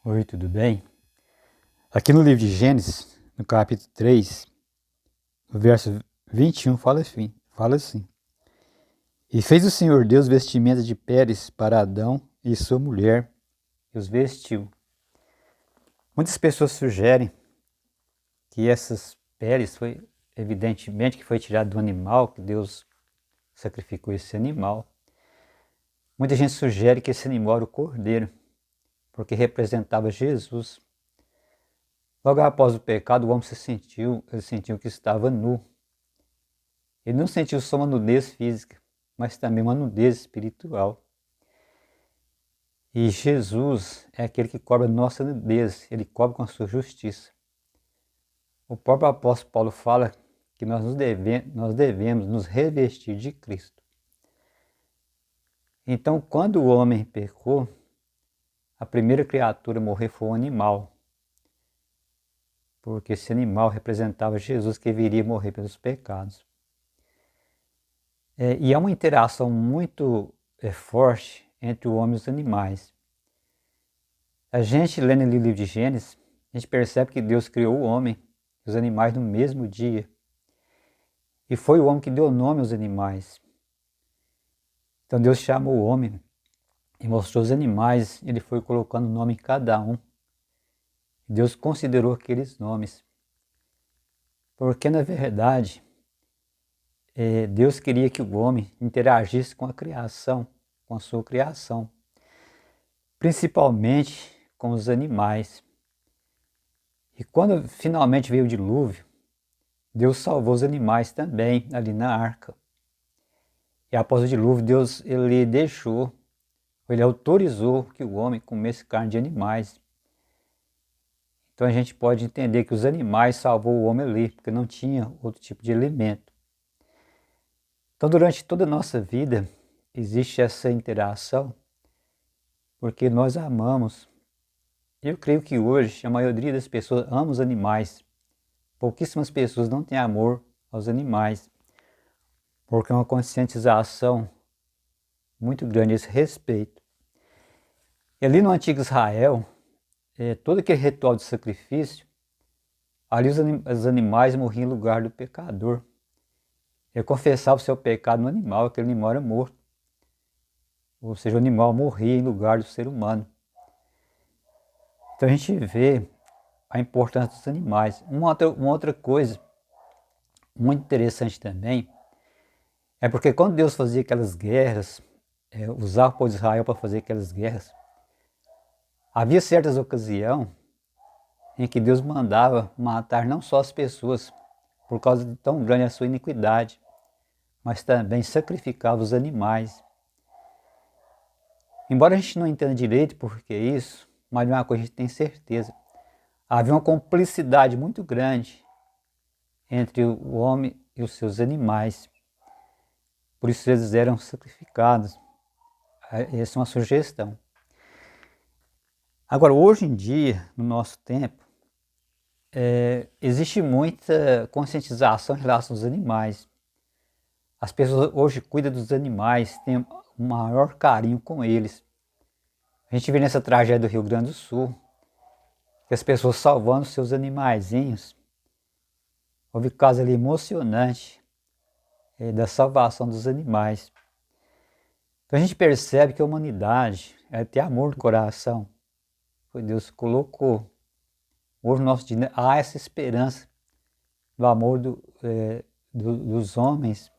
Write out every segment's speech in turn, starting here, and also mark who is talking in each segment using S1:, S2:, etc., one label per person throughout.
S1: Oi, tudo bem? Aqui no livro de Gênesis, no capítulo 3, no verso 21, fala assim: E fez o Senhor Deus vestimentas de peles para Adão e sua mulher, e os vestiu. Muitas pessoas sugerem que essas peles foi, evidentemente, que foi tirado do animal, que Deus sacrificou esse animal. Muita gente sugere que esse animal era o cordeiro, porque representava Jesus. Logo após o pecado, o homem ele sentiu que estava nu. Ele não sentiu só uma nudez física, mas também uma nudez espiritual. E Jesus é aquele que cobre a nossa nudez, ele cobre com a sua justiça. O próprio apóstolo Paulo fala que nós devemos nos revestir de Cristo. Então, quando o homem pecou, a primeira criatura a morrer foi um animal, porque esse animal representava Jesus que viria morrer pelos pecados. E há uma interação muito forte entre o homem e os animais. A gente, lendo o livro de Gênesis, a gente percebe que Deus criou o homem e os animais no mesmo dia. E foi o homem que deu nome aos animais. Então Deus chamou o homem e mostrou os animais, ele foi colocando nome em cada um. Deus considerou aqueles nomes. Porque, na verdade, Deus queria que o homem interagisse com a criação, com a sua criação. Principalmente com os animais. E quando finalmente veio o dilúvio, Deus salvou os animais também ali na arca. E após o dilúvio, Deus ele autorizou que o homem comesse carne de animais. Então a gente pode entender que os animais salvou o homem ali, porque não tinha outro tipo de alimento. Então durante toda a nossa vida existe essa interação, porque nós amamos. Eu creio que hoje a maioria das pessoas ama os animais. Pouquíssimas pessoas não têm amor aos animais, porque é uma conscientização muito grande a esse respeito. E ali no antigo Israel, todo aquele ritual de sacrifício, ali os animais morriam em lugar do pecador. Ele confessava o seu pecado no animal, aquele animal era morto. Ou seja, o animal morria em lugar do ser humano. Então a gente vê a importância dos animais. Uma outra coisa muito interessante também é porque quando Deus fazia aquelas guerras, usava o povo de Israel para fazer aquelas guerras, havia certas ocasiões em que Deus mandava matar não só as pessoas, por causa de tão grande a sua iniquidade, mas também sacrificava os animais. Embora a gente não entenda direito por que isso, mas de uma coisa a gente tem certeza. Havia uma cumplicidade muito grande entre o homem e os seus animais. Por isso eles eram sacrificados. Essa é uma sugestão. Agora, hoje em dia, no nosso tempo, existe muita conscientização em relação aos animais. As pessoas hoje cuidam dos animais, têm um maior carinho com eles. A gente vê nessa tragédia do Rio Grande do Sul, que as pessoas salvando seus animaizinhos. Houve um caso ali emocionante da salvação dos animais. Então a gente percebe que a humanidade tem amor no coração. Foi Deus que colocou. Hoje no nosso dia há essa esperança do amor dos homens.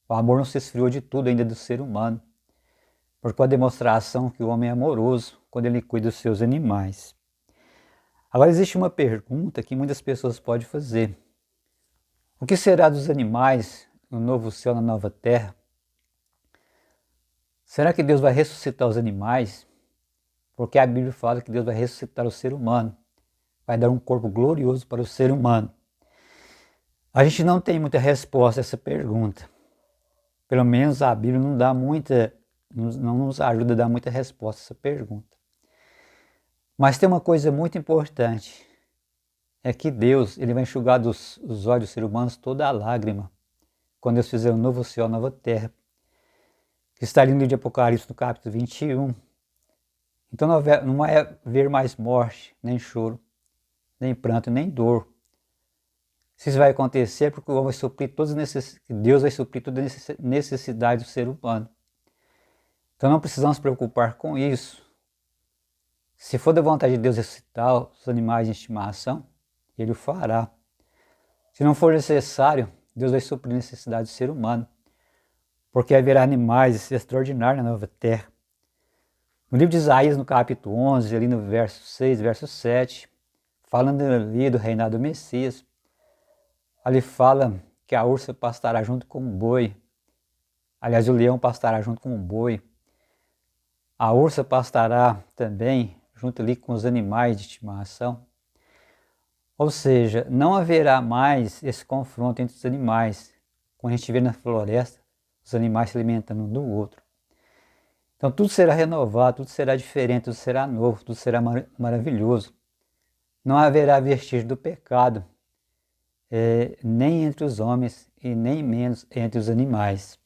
S1: O amor não se esfriou de tudo ainda do ser humano, porque a demonstração que o homem é amoroso quando ele cuida dos seus animais. Agora existe uma pergunta que muitas pessoas podem fazer. O que será dos animais no novo céu, na nova terra? Será que Deus vai ressuscitar os animais? Porque a Bíblia fala que Deus vai ressuscitar o ser humano, vai dar um corpo glorioso para o ser humano. A gente não tem muita resposta a essa pergunta. Pelo menos a Bíblia não nos ajuda a dar muita resposta a essa pergunta. Mas tem uma coisa muito importante, é que Deus ele vai enxugar dos olhos dos seres humanos toda a lágrima, quando Deus fizer um novo céu, uma nova terra, que está ali no livro de Apocalipse, no capítulo 21. Então não vai haver mais morte, nem choro, nem pranto, nem dor. Isso vai acontecer porque Deus vai suprir todas as necessidades do ser humano. Então não precisamos nos preocupar com isso. Se for da vontade de Deus ressuscitar os animais de estimação, Ele o fará. Se não for necessário, Deus vai suprir a necessidade do ser humano, porque haverá animais extraordinários na nova terra. No livro de Isaías, no capítulo 11, ali no verso 6, verso 7, falando ali do reinado do Messias, ali fala que a ursa pastará junto com o boi. Aliás, o leão pastará junto com o boi. A ursa pastará também junto ali com os animais de estimação. Ou seja, não haverá mais esse confronto entre os animais. Quando a gente vê na floresta, os animais se alimentando um do outro. Então tudo será renovado, tudo será diferente, tudo será novo, tudo será maravilhoso. Não haverá vestígio do pecado, nem entre os homens e nem menos entre os animais.